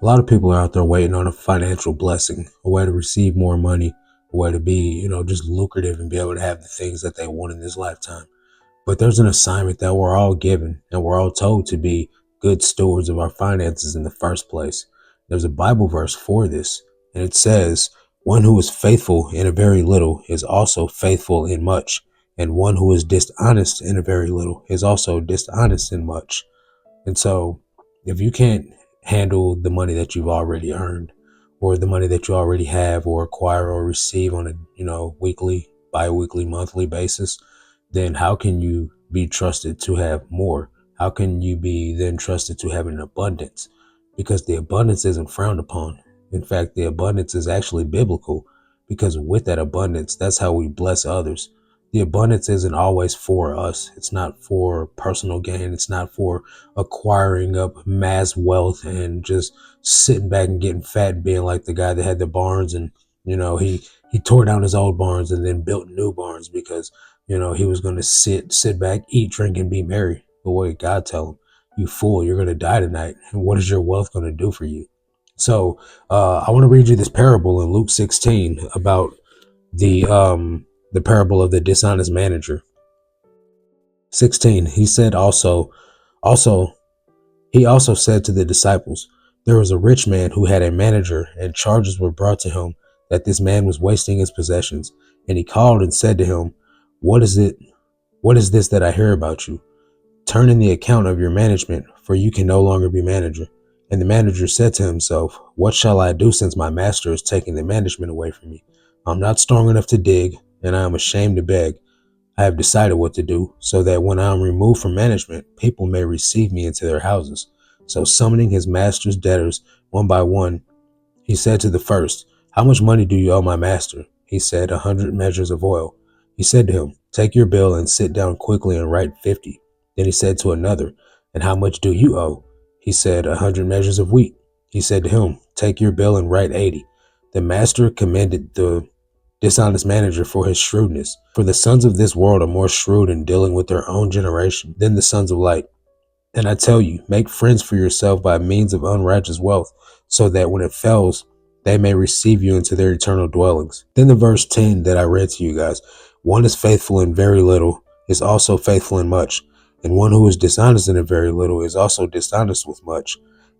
A lot of people are out there waiting on a financial blessing, a way to receive more money, a way to be, just lucrative and be able to have the things that they want in this lifetime. But there's an assignment that we're all given and we're all told to be good stewards of our finances in the first place. There's a Bible verse for this, and it says, one who is faithful in a very little is also faithful in much, and one who is dishonest in a very little is also dishonest in much. And so if you can't handle the money that you've already earned, or the money that you already have or acquire or receive on a, weekly, bi-weekly, monthly basis, then how can you be trusted to have more? How can you be then trusted to have an abundance? Because the abundance isn't frowned upon. In fact, the abundance is actually biblical, because with that abundance, that's how we bless others. The abundance isn't always for us. It's not for personal gain. It's not for acquiring up mass wealth and just sitting back and getting fat and being like the guy that had the barns, and he tore down his old barns and then built new barns because he was going to sit back, eat, drink, and be merry. But what did God tell him? You fool, you're going to die tonight. And what is your wealth going to do for you? So I want to read you this parable in Luke 16 about the parable of the dishonest manager. 16. Also he also said to the disciples, there was a rich man who had a manager, and charges were brought to him that this man was wasting his possessions. And he called and said to him, What is it? What is this that I hear about you? Turn in the account of your management, for you can no longer be manager. And the manager said to himself, What shall I do, since my master is taking the management away from me? I'm not strong enough to dig, and I am ashamed to beg. I have decided what to do, so that when I am removed from management, people may receive me into their houses. So summoning his master's debtors one by one, he said to the first, How much money do you owe my master? He said, 100 measures of oil. He said to him, Take your bill and sit down quickly and write 50. Then he said to another, And how much do you owe? He said, 100 measures of wheat. He said to him, Take your bill and write 80. The master commended the dishonest manager for his shrewdness. For the sons of this world are more shrewd in dealing with their own generation than the sons of light. And I tell you, make friends for yourself by means of unrighteous wealth, so that when it fails, they may receive you into their eternal dwellings. Then the verse 10 that I read to you guys, one is faithful in very little, is also faithful in much. And one who is dishonest in a very little is also dishonest with much.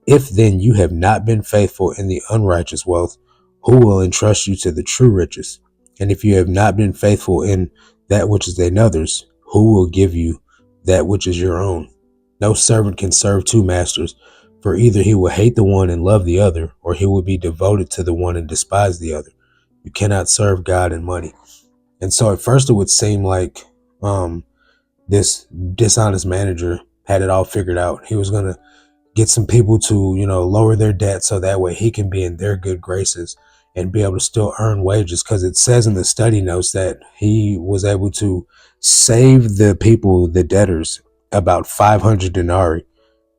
If then you have not been faithful in the unrighteous wealth, who will entrust you to the true riches? And if you have not been faithful in that which is another's, who will give you that which is your own? No servant can serve two masters, for either he will hate the one and love the other, or he will be devoted to the one and despise the other. You cannot serve God and money. And so at first it would seem like this dishonest manager had it all figured out. He was going to get some people to, lower their debt so that way he can be in their good graces and be able to still earn wages. Because it says in the study notes that he was able to save the people, the debtors, about 500 denarii,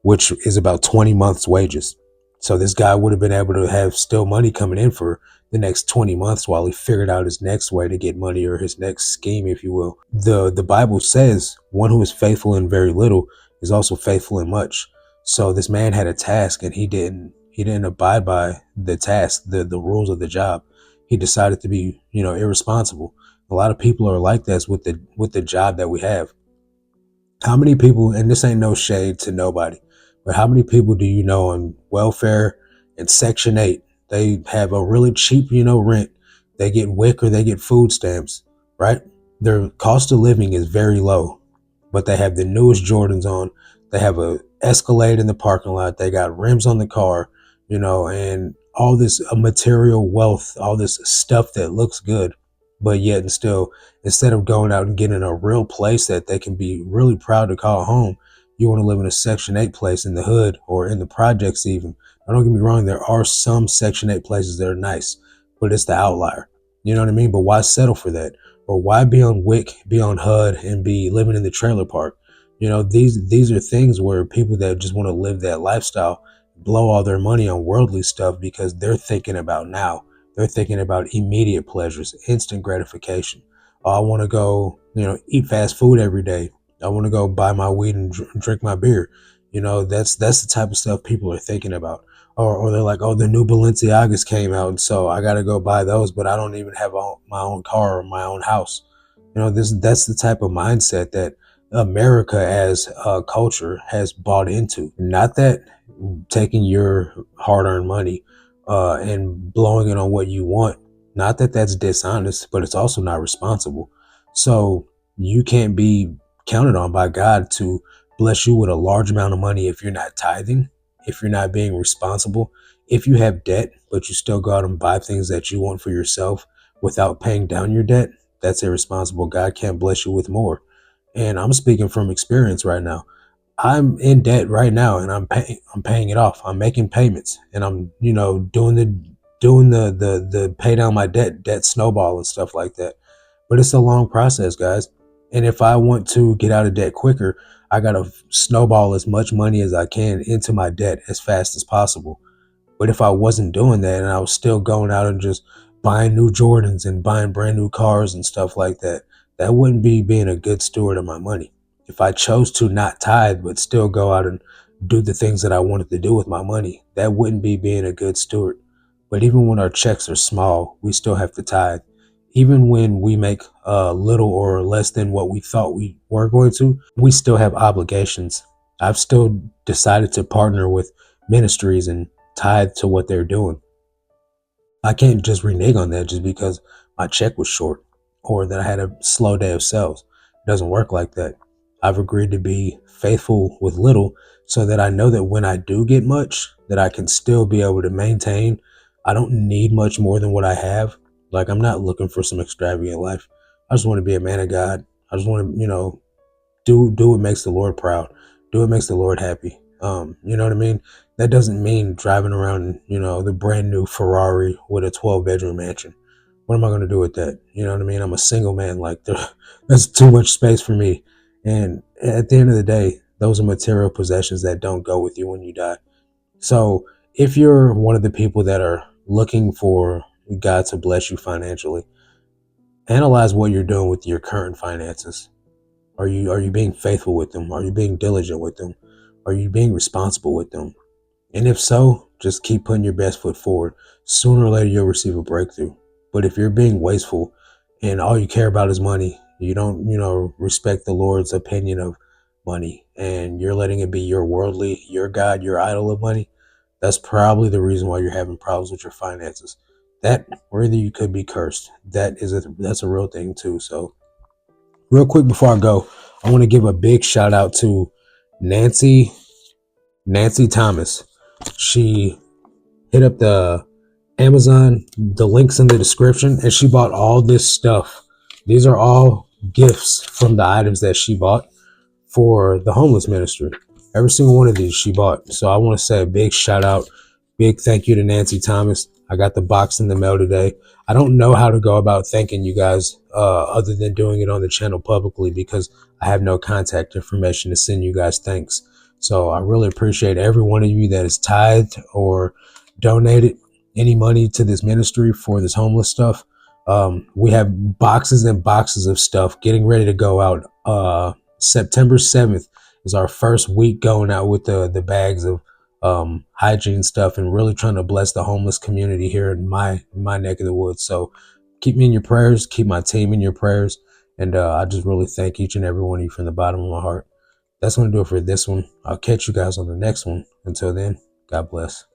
which is about 20 months' wages. So this guy would have been able to have still money coming in for the next 20 months while he figured out his next way to get money, or his next scheme, if you will. The Bible says one who is faithful in very little is also faithful in much. So this man had a task, and he didn't abide by the task, the rules of the job. He decided to be, irresponsible. A lot of people are like this with the job that we have. How many people, and this ain't no shade to nobody, but how many people do you know on welfare and Section 8? They have a really cheap, rent. They get WIC or they get food stamps, right? Their cost of living is very low, but they have the newest Jordans on. They have a Escalade in the parking lot. They got rims on the car, and all this material wealth, all this stuff that looks good. But yet and still, instead of going out and getting a real place that they can be really proud to call home, you want to live in a Section 8 place in the hood or in the projects even. Now, don't get me wrong, there are some Section 8 places that are nice, but it's the outlier. You know what I mean? But why settle for that? Or why be on WIC, be on HUD, and be living in the trailer park? These are things where people that just want to live that lifestyle blow all their money on worldly stuff because they're thinking about now. They're thinking about immediate pleasures, instant gratification. Oh, I want to go, eat fast food every day. I want to go buy my weed and drink my beer. That's the type of stuff people are thinking about. or they're like, oh, the new Balenciagas came out, and so I got to go buy those, but I don't even have my own car or my own house. That's the type of mindset that America as a culture has bought into. Not that taking your hard-earned money and blowing it on what you want, not that that's dishonest, but it's also not responsible. So you can't be counted on by God to bless you with a large amount of money if you're not tithing, if you're not being responsible, if you have debt, but you still go out and buy things that you want for yourself without paying down your debt. That's irresponsible. God can't bless you with more. And I'm speaking from experience right now. I'm in debt right now, and I'm paying it off. I'm making payments, and I'm doing the pay down my debt snowball and stuff like that. But it's a long process, guys. And if I want to get out of debt quicker, I gotta snowball as much money as I can into my debt as fast as possible. But if I wasn't doing that and I was still going out and just buying new Jordans and buying brand new cars and stuff like that, that wouldn't be being a good steward of my money. If I chose to not tithe but still go out and do the things that I wanted to do with my money, that wouldn't be being a good steward. But even when our checks are small, we still have to tithe. Even when we make little or less than what we thought we were going to, we still have obligations. I've still decided to partner with ministries and tithe to what they're doing. I can't just renege on that just because my check was short or that I had a slow day of sales. It doesn't work like that. I've agreed to be faithful with little so that I know that when I do get much, that I can still be able to maintain. I don't need much more than what I have. Like, I'm not looking for some extravagant life. I just want to be a man of God. I just want to, do what makes the Lord proud. Do what makes the Lord happy. You know what I mean? That doesn't mean driving around, the brand new Ferrari with a 12-bedroom mansion. What am I going to do with that? You know what I mean? I'm a single man. Like, that's too much space for me. And at the end of the day, those are material possessions that don't go with you when you die. So if you're one of the people that are looking for God to bless you financially, analyze what you're doing with your current finances. Are you being faithful with them? Are you being diligent with them? Are you being responsible with them? And if so, just keep putting your best foot forward. Sooner or later, you'll receive a breakthrough. But if you're being wasteful and all you care about is money, you don't, respect the Lord's opinion of money, and you're letting it be your God, your idol of money, that's probably the reason why you're having problems with your finances. That, or either you could be cursed. That's a real thing too. So real quick before I go, I want to give a big shout out to Nancy Nancy Thomas. She hit up the Amazon, the links in the description, and she bought all this stuff. These are all gifts from the items that she bought for the homeless ministry. Every single one of these she bought. So I want to say a big shout out, big thank you to Nancy Thomas. I got the box in the mail today. I don't know how to go about thanking you guys other than doing it on the channel publicly because I have no contact information to send you guys thanks. So I really appreciate every one of you that has tithed or donated any money to this ministry for this homeless stuff. We have boxes and boxes of stuff getting ready to go out. September 7th is our first week going out with the bags of hygiene stuff and really trying to bless the homeless community here in my neck of the woods. So keep me in your prayers, keep my team in your prayers, and I just really thank each and every one of you from the bottom of my heart. That's going to do it for this one. I'll catch you guys on the next one. Until then, God bless.